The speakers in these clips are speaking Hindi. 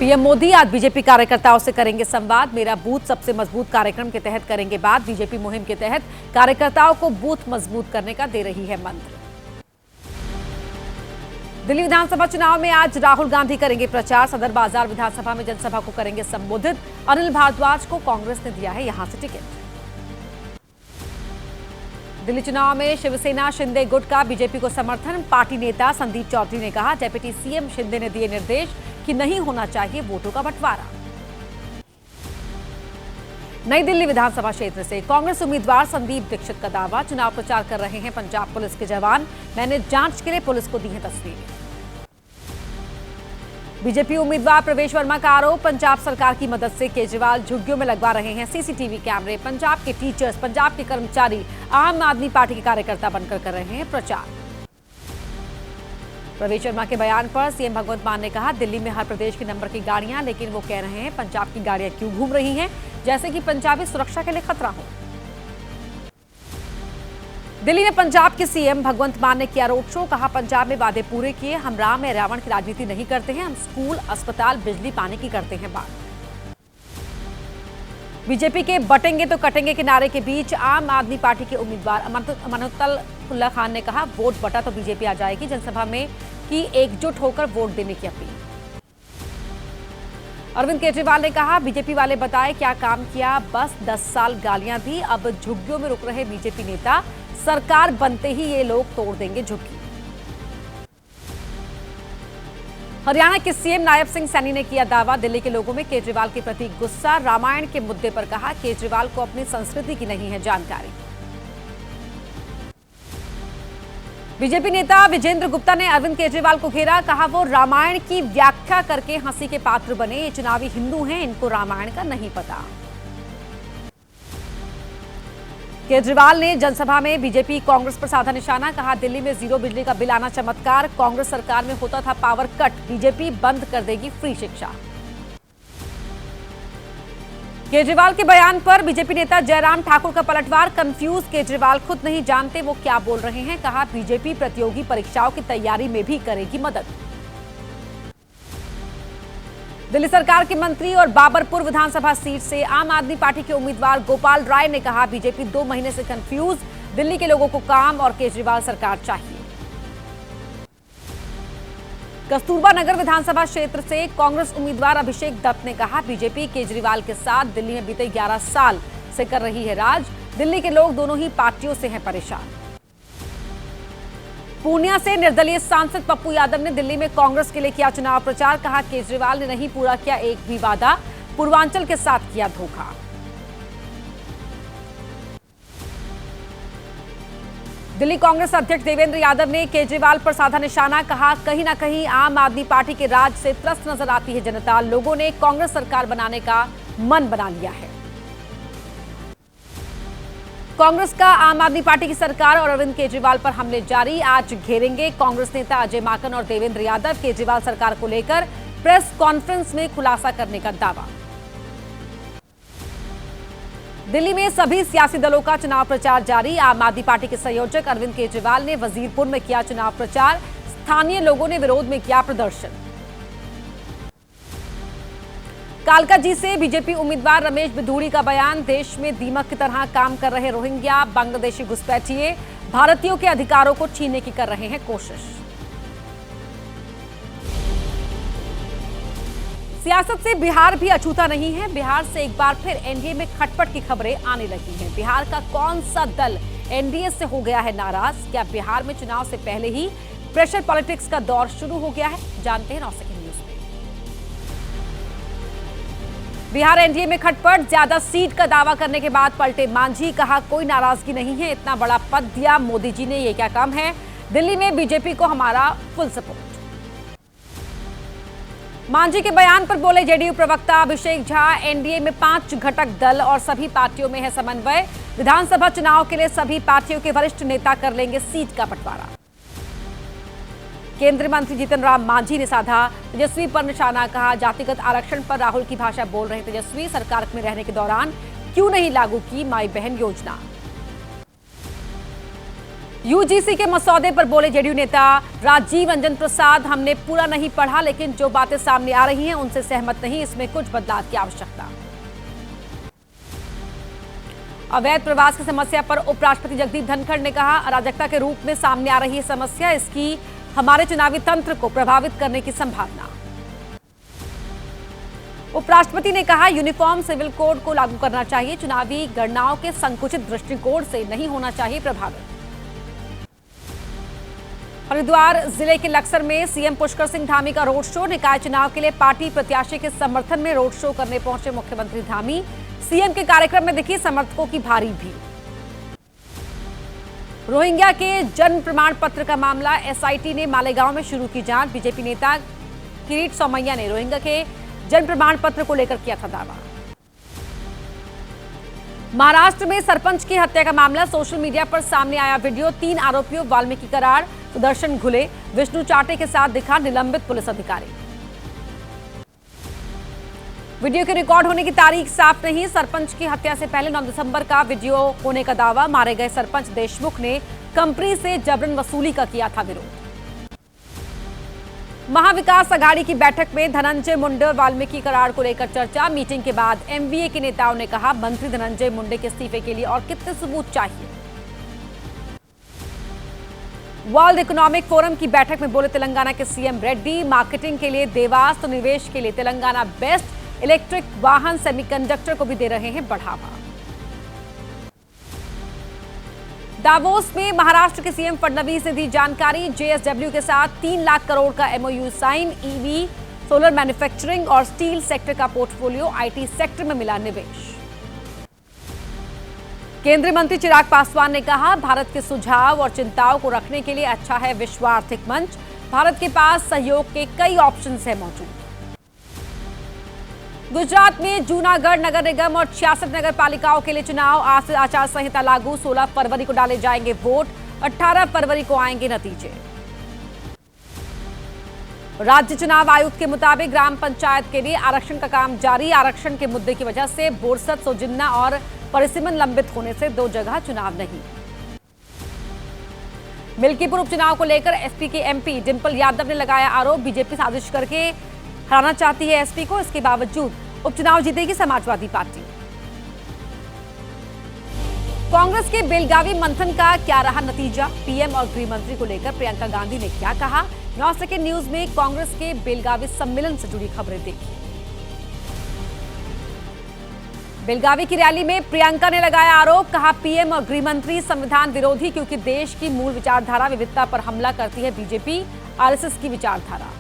पीएम मोदी आज बीजेपी कार्यकर्ताओं से करेंगे संवाद। मेरा बूथ सबसे मजबूत कार्यक्रम के तहत करेंगे बात। बीजेपी मुहिम के तहत कार्यकर्ताओं को बूथ मजबूत करने का दे रही है मंत्र। दिल्ली विधानसभा चुनाव में आज राहुल गांधी करेंगे प्रचार। सदर बाजार विधानसभा में जनसभा को करेंगे संबोधित। अनिल भारद्वाज को कांग्रेस ने दिया है यहां से टिकट। दिल्ली चुनाव में शिवसेना शिंदे गुट का बीजेपी को समर्थन। पार्टी नेता संदीप चौधरी ने कहा, डेप्यूटी सीएम शिंदे ने दिए निर्देश कि नहीं होना चाहिए वोटों का बंटवारा। नई दिल्ली विधानसभा क्षेत्र से कांग्रेस उम्मीदवार संदीप दीक्षित का दावा, चुनाव प्रचार कर रहे हैं पंजाब पुलिस के जवान। मैंने जांच के लिए पुलिस को दी है तस्वीरें। बीजेपी उम्मीदवार प्रवेश वर्मा का आरोप, पंजाब सरकार की मदद से केजरीवाल झुग्गियों में लगवा रहे हैं सीसीटीवी कैमरे। पंजाब के टीचर्स, पंजाब के कर्मचारी आम आदमी पार्टी के कार्यकर्ता बनकर कर रहे हैं प्रचार। प्रवेश वर्मा के बयान पर सीएम भगवंत मान ने कहा, दिल्ली में हर प्रदेश के नंबर की गाड़ियां, लेकिन वो कह रहे हैं पंजाब की गाड़ियां क्यों घूम रही हैं, जैसे कि पंजाबी सुरक्षा के लिए खतरा हो। दिल्ली में पंजाब के सीएम भगवंत मान ने किया रोड शो। कहा, पंजाब में वादे पूरे किए। हम राम या रावण की राजनीति नहीं करते हैं, हम स्कूल, अस्पताल, बिजली, पानी की करते हैं बात। बीजेपी के बटेंगे तो कटेंगे के नारे के बीच आम आदमी पार्टी के उम्मीदवार अमानुल्लाह खान ने कहा, वोट बटा तो बीजेपी आ जाएगी। जनसभा में की एकजुट होकर वोट देने की अपील। अरविंद केजरीवाल ने कहा, बीजेपी वाले बताए क्या काम किया, बस 10 साल गालियां दी, अब झुग्गियों में रुक रहे बीजेपी नेता, सरकार बनते ही ये लोग तोड़ देंगे झुग्गी। हरियाणा के सीएम नायब सिंह सैनी ने किया दावा, दिल्ली के लोगों में केजरीवाल के प्रति गुस्सा। रामायण के मुद्दे पर कहा, केजरीवाल को अपनी संस्कृति की नहीं है जानकारी। बीजेपी नेता विजेंद्र गुप्ता ने अरविंद केजरीवाल को घेरा। कहा, वो रामायण की व्याख्या करके हंसी के पात्र बने। ये चुनावी हिंदू हैं, इनको रामायण का नहीं पता। केजरीवाल ने जनसभा में बीजेपी कांग्रेस पर साधा निशाना। कहा, दिल्ली में जीरो बिजली का बिल आना चमत्कार, कांग्रेस सरकार में होता था पावर कट, बीजेपी बंद कर देगी फ्री शिक्षा। केजरीवाल के बयान पर बीजेपी नेता जयराम ठाकुर का पलटवार, कंफ्यूज केजरीवाल खुद नहीं जानते वो क्या बोल रहे हैं। कहा, बीजेपी प्रतियोगी परीक्षाओं की तैयारी में भी करेगी मदद। दिल्ली सरकार के मंत्री और बाबरपुर विधानसभा सीट से आम आदमी पार्टी के उम्मीदवार गोपाल राय ने कहा, बीजेपी 2 महीने से कंफ्यूज, दिल्ली के लोगों को काम और केजरीवाल सरकार चाहिए। कस्तूरबा नगर विधानसभा क्षेत्र से कांग्रेस उम्मीदवार अभिषेक दत्त ने कहा, बीजेपी केजरीवाल के साथ दिल्ली में बीते 11 साल से कर रही है राज, दिल्ली के लोग दोनों ही पार्टियों से हैं परेशान। पूर्णिया से निर्दलीय सांसद पप्पू यादव ने दिल्ली में कांग्रेस के लिए किया चुनाव प्रचार। कहा, केजरीवाल ने नहीं पूरा किया एक भी वादा, पूर्वांचल के साथ किया धोखा। दिल्ली कांग्रेस अध्यक्ष देवेंद्र यादव ने केजरीवाल पर साधा निशाना। कहा, कहीं ना कहीं आम आदमी पार्टी के राज से त्रस्त नजर आती है जनता, लोगों ने कांग्रेस सरकार बनाने का मन बना लिया है। कांग्रेस का आम आदमी पार्टी की सरकार और अरविंद केजरीवाल पर हमले जारी, आज घेरेंगे कांग्रेस नेता अजय माकन और देवेंद्र यादव। केजरीवाल सरकार को लेकर प्रेस कॉन्फ्रेंस में खुलासा करने का दावा। दिल्ली में सभी सियासी दलों का चुनाव प्रचार जारी। आम आदमी पार्टी के संयोजक अरविंद केजरीवाल ने वजीरपुर में किया चुनाव प्रचार, स्थानीय लोगों ने विरोध में किया प्रदर्शन। कालकाजी से बीजेपी उम्मीदवार रमेश बिधूड़ी का बयान, देश में दीमक की तरह काम कर रहे रोहिंग्या, बांग्लादेशी घुसपैठिए भारतीयों के अधिकारों को छीनने की कर रहे हैं कोशिश। सियासत से बिहार भी अछूता नहीं है। बिहार से एक बार फिर एनडीए में खटपट की खबरें आने लगी हैं। बिहार का कौन सा दल एनडीए से हो गया है नाराज? क्या बिहार में चुनाव से पहले ही प्रेशर पॉलिटिक्स का दौर शुरू हो गया है? जानते हैं 9 सेकंड न्यूज में। बिहार एनडीए में खटपट, ज्यादा सीट का दावा करने के बाद पलटे मांझी। कहा, कोई नाराजगी नहीं है, इतना बड़ा पद दिया मोदी जी ने, ये क्या कम है? दिल्ली में बीजेपी को हमारा फुल सपोर्ट। मांझी के बयान पर बोले जेडीयू प्रवक्ता अभिषेक झा, एनडीए में 5 घटक दल और सभी पार्टियों में है समन्वय। विधानसभा चुनाव के लिए सभी पार्टियों के वरिष्ठ नेता कर लेंगे सीट का बंटवारा। केंद्रीय मंत्री जीतन राम मांझी ने साधा तेजस्वी पर निशाना। कहा, जातिगत आरक्षण पर राहुल की भाषा बोल रहे तेजस्वी, सरकार में रहने के दौरान क्यों नहीं लागू की माई बहन योजना। यूजीसी के मसौदे पर बोले जेडीयू नेता राजीव रंजन प्रसाद, हमने पूरा नहीं पढ़ा लेकिन जो बातें सामने आ रही हैं उनसे सहमत नहीं, इसमें कुछ बदलाव की आवश्यकता। अवैध प्रवास की समस्या पर उपराष्ट्रपति जगदीप धनखड़ ने कहा, अराजकता के रूप में सामने आ रही है समस्या, इसकी हमारे चुनावी तंत्र को प्रभावित करने की संभावना। उपराष्ट्रपति ने कहा, यूनिफॉर्म सिविल कोड को लागू करना चाहिए, चुनावी गणनाओं के संकुचित दृष्टिकोण से नहीं होना चाहिए प्रभावित। हरिद्वार जिले के लक्सर में सीएम पुष्कर सिंह धामी का रोड शो, निकाय चुनाव के लिए पार्टी प्रत्याशी के समर्थन में रोड शो करने पहुंचे मुख्यमंत्री धामी, सीएम के कार्यक्रम में दिखी समर्थकों की भारी भीड़। रोहिंग्या के जन्म प्रमाण पत्र का मामला, एसआईटी ने मालेगांव में शुरू की जांच, बीजेपी नेता किरीट सोमैया ने रोहिंग्या के जन्म प्रमाण पत्र को लेकर किया था दावा। महाराष्ट्र में सरपंच की हत्या का मामला, सोशल मीडिया पर सामने आया वीडियो, 3 आरोपियों वाल्मीकि करार, सुदर्शन घुले, विष्णु चाटे के साथ दिखा निलंबित पुलिस अधिकारी। वीडियो के रिकॉर्ड होने की तारीख साफ नहीं, सरपंच की हत्या से पहले 9 दिसंबर का वीडियो होने का दावा, मारे गए सरपंच देशमुख ने कंपनी से जबरन वसूली का किया था विरोध। महाविकास अघाड़ी की बैठक में धनंजय मुंडे और वाल्मीकि करार को लेकर चर्चा, मीटिंग के बाद एमवीए के नेताओं ने कहा, मंत्री धनंजय मुंडे के इस्तीफे के लिए और कितने सबूत चाहिए। वर्ल्ड इकोनॉमिक फोरम की बैठक में बोले तेलंगाना के सीएम रेड्डी, मार्केटिंग के लिए देवास तो निवेश के लिए तेलंगाना बेस्ट, इलेक्ट्रिक वाहन सेमीकंडक्टर को भी दे रहे हैं बढ़ावा। दावोस में महाराष्ट्र के सीएम फडणवीस ने दी जानकारी, जेएसडब्ल्यू के साथ 3 लाख करोड़ का MoU sign, EV, solar manufacturing और स्टील सेक्टर का पोर्टफोलियो, आईटी सेक्टर में मिला निवेश। केंद्रीय मंत्री चिराग पासवान ने कहा, भारत के सुझाव और चिंताओं को रखने के लिए अच्छा है विश्व आर्थिक मंच, भारत के पास सहयोग के कई ऑप्शन है मौजूद। गुजरात में जूनागढ़ नगर निगम और 66 नगर पालिकाओं के लिए चुनाव, आज से आचार संहिता लागू, 16 फरवरी को डाले जाएंगे वोट, 18 फरवरी को आएंगे नतीजे। राज्य चुनाव आयुक्त के मुताबिक ग्राम पंचायत के लिए आरक्षण का काम जारी, आरक्षण के मुद्दे की वजह से बोरसद, सोजिन्ना और परिसीमन लंबित होने से 2 जगह चुनाव नहीं। मिल्कीपुर उपचुनाव को लेकर एसपी के एमपी डिंपल यादव ने लगाया आरोप, बीजेपी साजिश करके हराना चाहती है एसपी को, इसके बावजूद उपचुनाव जीतेगी समाजवादी पार्टी। कांग्रेस के बेलगावी मंथन का क्या रहा नतीजा, पीएम और गृह मंत्री को लेकर प्रियंका गांधी ने क्या कहा। 9 सेकंड न्यूज में कांग्रेस के बेलगावी सम्मेलन से जुड़ी खबरें देखिए। बेलगावी की रैली में प्रियंका ने लगाया आरोप, कहा पीएम और गृह मंत्री संविधान विरोधी, क्योंकि देश की मूल विचारधारा विविधता पर हमला करती है बीजेपी, आरएसएस की विचारधारा।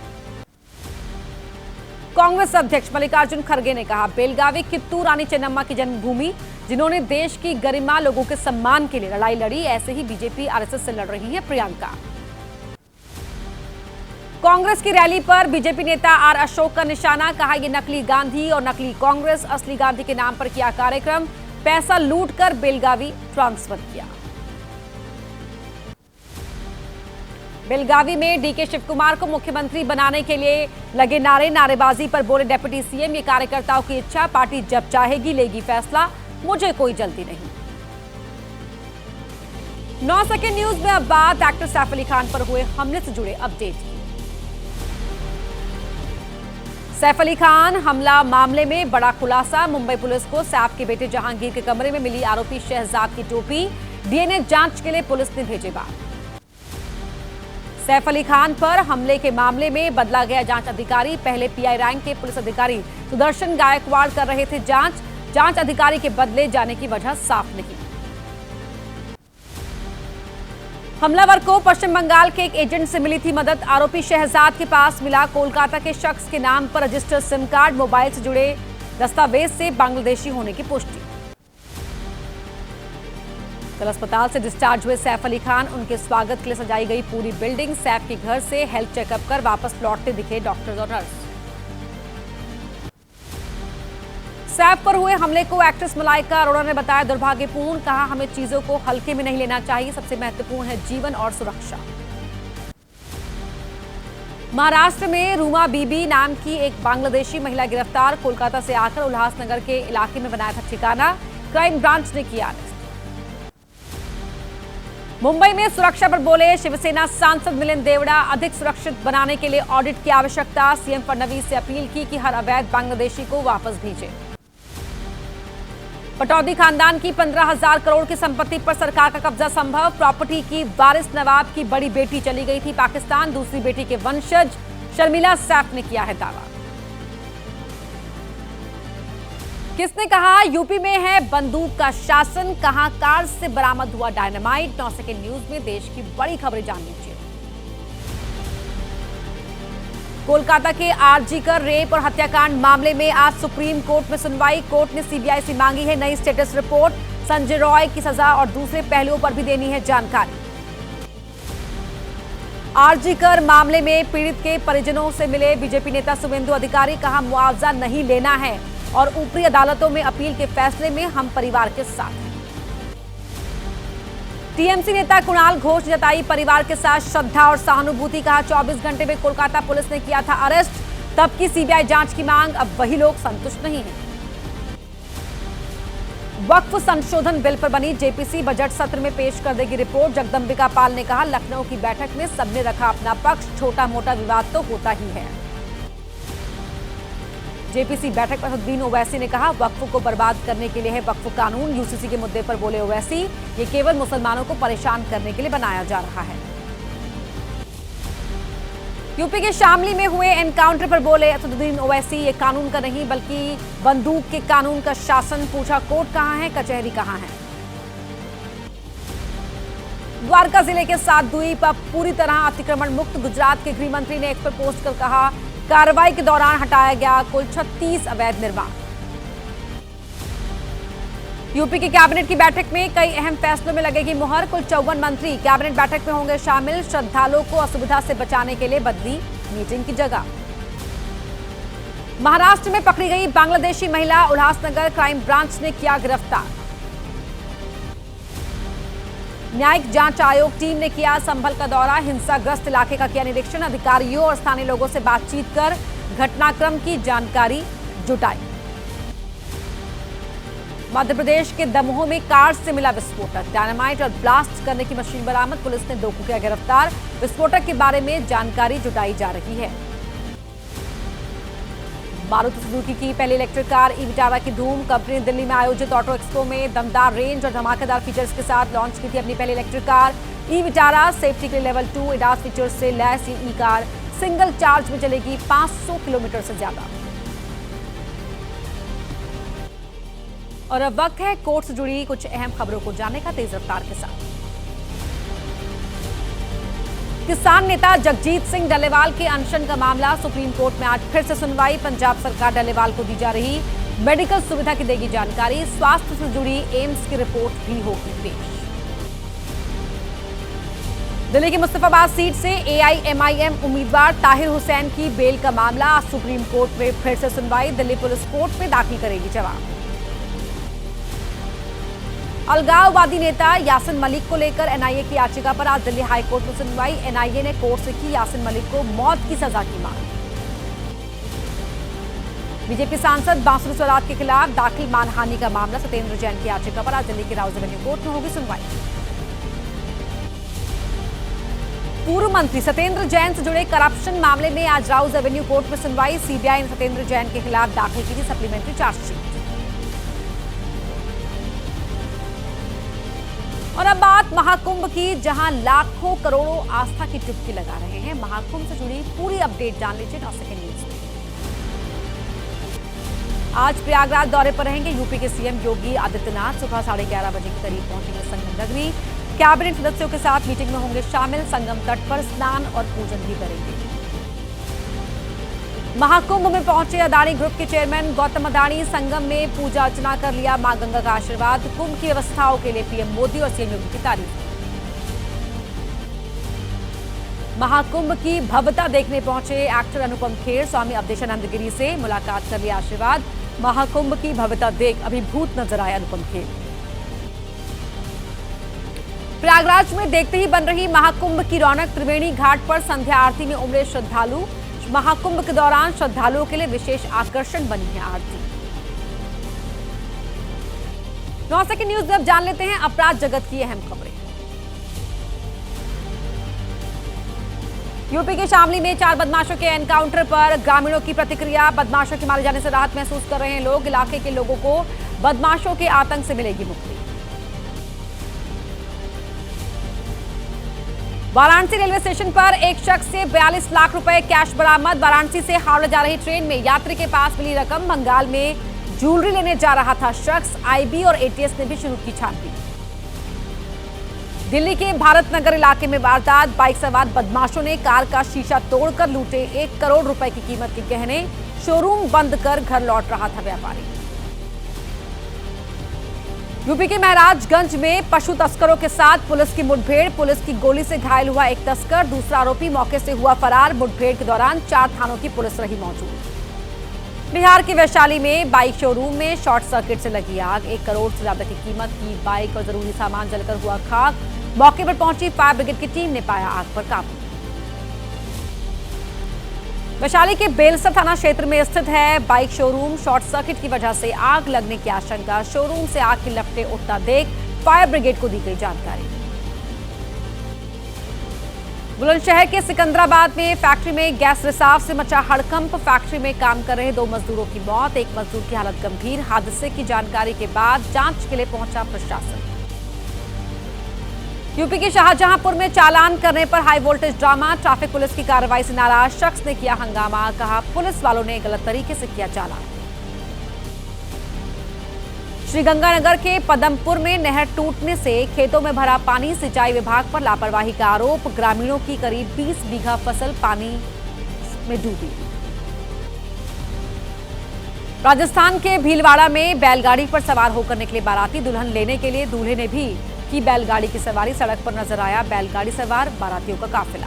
कांग्रेस अध्यक्ष मल्लिकार्जुन खड़गे ने कहा, बेलगावी कित्तू रानी चेन्नम्मा की जन्मभूमि, जिन्होंने देश की गरिमा, लोगों के सम्मान के लिए लड़ाई लड़ी, ऐसे ही बीजेपी आरएसएस से लड़ रही है प्रियंका। कांग्रेस की रैली पर बीजेपी नेता आर अशोक का निशाना, कहा ये नकली गांधी और नकली कांग्रेस, असली गांधी के नाम पर किया कार्यक्रम, पैसा लूटकर बेलगावी ट्रांसफर किया। बेलगावी में डीके शिवकुमार को मुख्यमंत्री बनाने के लिए लगे नारेबाजी पर बोले डिप्टी सीएम, ये कार्यकर्ताओं की इच्छा, पार्टी जब चाहेगी लेगी फैसला, मुझे कोई जल्दी नहीं। 9 सेकंड न्यूज में अब बात एक्टर सैफ अली खान पर हुए हमले से जुड़े अपडेट की। सैफ अली खान हमला मामले में बड़ा खुलासा, मुंबई पुलिस को सैफ के बेटे जहांगीर के कमरे में मिली आरोपी शहजाद की टोपी, डीएनए जांच के लिए पुलिस ने भेजे बात। सैफ अली खान पर हमले के मामले में बदला गया जांच अधिकारी, पहले पीआई रैंक के पुलिस अधिकारी सुदर्शन गायकवाड़ कर रहे थे जांच अधिकारी के बदले जाने की वजह साफ नहीं। हमलावर को पश्चिम बंगाल के एक एजेंट से मिली थी मदद, आरोपी शहजाद के पास मिला कोलकाता के शख्स के नाम पर रजिस्टर्ड सिम कार्ड, मोबाइल से जुड़े दस्तावेज से बांग्लादेशी होने की पुष्टि। कल अस्पताल से डिस्चार्ज हुए सैफ अली खान, उनके स्वागत के लिए सजाई गई पूरी बिल्डिंग, सैफ के घर से हेल्थ चेकअप कर वापस लौटते दिखे डॉक्टर्स और नर्स। सैफ पर हुए हमले को एक्ट्रेस मलाइका अरोड़ा ने बताया दुर्भाग्यपूर्ण, कहा हमें चीजों को हल्के में नहीं लेना चाहिए, सबसे महत्वपूर्ण है जीवन और सुरक्षा। महाराष्ट्र में रूमा बीबी नाम की एक बांग्लादेशी महिला गिरफ्तार, कोलकाता से आकर उल्लासनगर के इलाके में बनाया था ठिकाना, क्राइम ब्रांच ने किया अरेस्ट। मुंबई में सुरक्षा पर बोले शिवसेना सांसद मिलिंद देवड़ा। अधिक सुरक्षित बनाने के लिए ऑडिट की आवश्यकता। सीएम फडणवीस से अपील की कि हर अवैध बांग्लादेशी को वापस भेजें। पटौदी खानदान की 15,000 करोड़ की संपत्ति पर सरकार का कब्जा संभव। प्रॉपर्टी की वारिस नवाब की बड़ी बेटी चली गई थी पाकिस्तान। दूसरी बेटी के वंशज शर्मिला सैफ ने किया है दावा। किसने कहा यूपी में है बंदूक का शासन, कहां कार से बरामद हुआ डायनामाइट। 9 सेकंड न्यूज में देश की बड़ी खबरें जान लीजिए। कोलकाता के आरजीकर रेप और हत्याकांड मामले में आज सुप्रीम कोर्ट में सुनवाई। कोर्ट ने सीबीआई से मांगी है नई स्टेटस रिपोर्ट। संजय रॉय की सजा और दूसरे पहलुओं पर भी देनी है जानकारी। आरजीकर मामले में पीड़ित के परिजनों से मिले बीजेपी नेता शुभेंदु अधिकारी। कहा मुआवजा नहीं लेना है और ऊपरी अदालतों में अपील के फैसले में हम परिवार के साथ हैं। टीएमसी नेता कुणाल घोष जताई परिवार के साथ श्रद्धा और सहानुभूति। कहा 24 घंटे में कोलकाता पुलिस ने किया था अरेस्ट, तब की सीबीआई जांच की मांग। अब वही लोग संतुष्ट नहीं हैं। वक्फ संशोधन बिल पर बनी जेपीसी बजट सत्र में पेश कर देगी रिपोर्ट। जगदंबिका पाल ने कहा लखनऊ की बैठक में सबने रखा अपना पक्ष, छोटा मोटा विवाद तो होता ही है। जेपीसी बैठक पर असदुद्दीन ओवैसी ने कहा वक्फ को बर्बाद करने के लिए है वक्फ कानून। यूसीसी के मुद्दे पर बोले ओवैसी, ये केवल मुसलमानों को परेशान करने के लिए बनाया जा रहा है। यूपी के शामली में हुए एनकाउंटर पर बोले असदुद्दीन ओवैसी, ये कानून का नहीं बल्कि बंदूक के कानून का शासन। पूछा कोर्ट कहां है, कचहरी कहां है। द्वारका जिले के सातद्वीप अब पूरी तरह अतिक्रमण मुक्त। गुजरात के गृह मंत्री ने एक्स पर पोस्ट कर कहा कार्रवाई के दौरान हटाया गया कुल 36 अवैध निर्माण। यूपी की कैबिनेट की बैठक में कई अहम फैसलों में लगेगी मुहर। कुल 54 मंत्री कैबिनेट बैठक में होंगे शामिल। श्रद्धालुओं को असुविधा से बचाने के लिए बदली मीटिंग की जगह। महाराष्ट्र में पकड़ी गई बांग्लादेशी महिला उल्लासनगर क्राइम ब्रांच ने किया गिरफ्तार। न्यायिक जांच आयोग टीम ने किया संभल का दौरा। हिंसाग्रस्त इलाके का किया निरीक्षण। अधिकारियों और स्थानीय लोगों से बातचीत कर घटनाक्रम की जानकारी जुटाई। मध्य प्रदेश के दमोह में कार से मिला विस्फोटक। डायनामाइट और ब्लास्ट करने की मशीन बरामद। पुलिस ने 2 को किया गिरफ्तार। विस्फोटक के बारे में जानकारी जुटाई जा रही है। मारुति सुजुकी की पहली इलेक्ट्रिक कार ई विटारा की धूम। कंपनी ने दिल्ली में आयोजित ऑटो एक्सपो में दमदार रेंज और धमाकेदार फीचर्स के साथ लॉन्च की थी अपनी पहली electric car e Vitara. Safety के लिए लेवल 2 एडास फीचर्स से लैस ये ई कार सिंगल चार्ज में चलेगी 500 किलोमीटर से ज्यादा। और अब वक्त है कोर्ट से जुड़ी कुछ अहम खबरों को जानने का तेज रफ्तार के साथ। किसान नेता जगजीत सिंह डल्लेवाल के अनशन का मामला सुप्रीम कोर्ट में आज फिर से सुनवाई। पंजाब सरकार डल्लेवाल को दी जा रही मेडिकल सुविधा की देगी जानकारी। स्वास्थ्य से जुड़ी एम्स की रिपोर्ट भी होगी पेश। दिल्ली की मुस्तफाबाद सीट से एआईएमआईएम उम्मीदवार ताहिर हुसैन की बेल का मामला आज सुप्रीम कोर्ट में फिर से सुनवाई। दिल्ली पुलिस कोर्ट में दाखिल करेगी जवाब। अलगाववादी नेता यासिन मलिक को लेकर एनआईए की याचिका पर आज दिल्ली हाईकोर्ट में सुनवाई। एनआईए ने कोर्ट से की यासिन मलिक को मौत की सजा की मांग। बीजेपी सांसद बांसुरी स्वराज के खिलाफ दाखिल मानहानि का मामला। सत्येंद्र जैन की याचिका पर आज दिल्ली के राउज एवेन्यू कोर्ट में होगी सुनवाई। पूर्व मंत्री सत्येंद्र जैन से जुड़े करप्शन मामले में आज राउज एवेन्यू कोर्ट में सुनवाई। सीबीआई ने सत्येंद्र जैन के खिलाफ दाखिल की थी सप्लीमेंट्री चार्जशीट। और अब बात महाकुंभ की, जहां लाखों करोड़ों आस्था की डुबकी लगा रहे हैं। महाकुंभ से जुड़ी पूरी अपडेट जान लीजिए 9 सेकंड न्यूज में। आज प्रयागराज दौरे पर रहेंगे यूपी के सीएम योगी आदित्यनाथ। सुबह 11:30 बजे के करीब पहुंचेंगे संगम नगरी। कैबिनेट सदस्यों के साथ मीटिंग में होंगे शामिल। संगम तट पर स्नान और पूजन भी करेंगे। महाकुंभ में पहुंचे अदानी ग्रुप के चेयरमैन गौतम अदानी। संगम में पूजा अर्चना कर लिया मां गंगा का आशीर्वाद। कुंभ की व्यवस्थाओं के लिए पीएम मोदी और सीएम योगी की तारीफ। महाकुंभ की भव्यता देखने पहुंचे एक्टर अनुपम खेर। स्वामी अवधेशानंद गिरी से मुलाकात कर लिया आशीर्वाद। महाकुंभ की भव्यता देख अभिभूत नजर आए अनुपम खेर। प्रयागराज में देखते ही बन रही महाकुंभ की रौनक। त्रिवेणी घाट पर संध्या आरती में उमड़े श्रद्धालु। महाकुंभ के दौरान श्रद्धालुओं के लिए विशेष आकर्षण बनी है आरती। 9 सेकंड न्यूज में अब जान लेते हैं अपराध जगत की अहम खबरें। यूपी के शामली में 4 बदमाशों के एनकाउंटर पर ग्रामीणों की प्रतिक्रिया। बदमाशों के मारे जाने से राहत महसूस कर रहे हैं लोग। इलाके के लोगों को बदमाशों के आतंक से मिलेगी मुक्ति। वाराणसी रेलवे स्टेशन पर एक शख्स से 42 लाख रुपए कैश बरामद। वाराणसी से हावड़ा जा रही ट्रेन में यात्री के पास मिली रकम। बंगाल में ज्वेलरी लेने जा रहा था शख्स। आईबी और एटीएस ने भी शुरू की छानबीन। दिल्ली के भारत नगर इलाके में वारदात। बाइक सवार बदमाशों ने कार का शीशा तोड़कर लूटे 1 करोड़ रुपए की कीमत के गहने। शोरूम बंद कर घर लौट रहा था व्यापारी। यूपी के महाराजगंज में पशु तस्करों के साथ पुलिस की मुठभेड़। पुलिस की गोली से घायल हुआ एक तस्कर। दूसरा आरोपी मौके से हुआ फरार। मुठभेड़ के दौरान 4 थानों की पुलिस रही मौजूद। बिहार के वैशाली में बाइक शोरूम में शॉर्ट सर्किट से लगी आग। 1 करोड़ से ज्यादा की कीमत की बाइक और जरूरी सामान जलकर हुआ खाक। मौके पर पहुंची फायर ब्रिगेड की टीम ने पाया आग पर काबू। वैशाली के बेलसर थाना क्षेत्र में स्थित है बाइक शोरूम। शॉर्ट सर्किट की वजह से आग लगने की आशंका। शोरूम से आग की लपटें उठता देख फायर ब्रिगेड को दी गई जानकारी। बुलंदशहर के सिकंदराबाद में फैक्ट्री में गैस रिसाव से मचा हड़कंप। फैक्ट्री में काम कर रहे 2 मजदूरों की मौत। एक मजदूर की हालत गंभीर। हादसे की जानकारी के बाद जांच के लिए पहुंचा प्रशासन। यूपी के शाहजहांपुर में चालान करने पर high voltage drama. Traffic police की कार्रवाई से नाराज शख्स ने किया हंगामा। कहा पुलिस वालों ने गलत तरीके से किया चालान। श्रीगंगानगर के पदमपुर में नहर टूटने से खेतों में भरा पानी। सिंचाई विभाग पर लापरवाही का आरोप। ग्रामीणों की करीब 20 बीघा फसल पानी में डूबी। राजस्थान के भीलवाड़ा में बैलगाड़ी पर सवार होकर निकले बाराती। दुल्हन लेने के लिए दूल्हे ने भी की बैलगाड़ी की सवारी। सड़क पर नजर आया बैलगाड़ी सवार बारातियों का काफिला।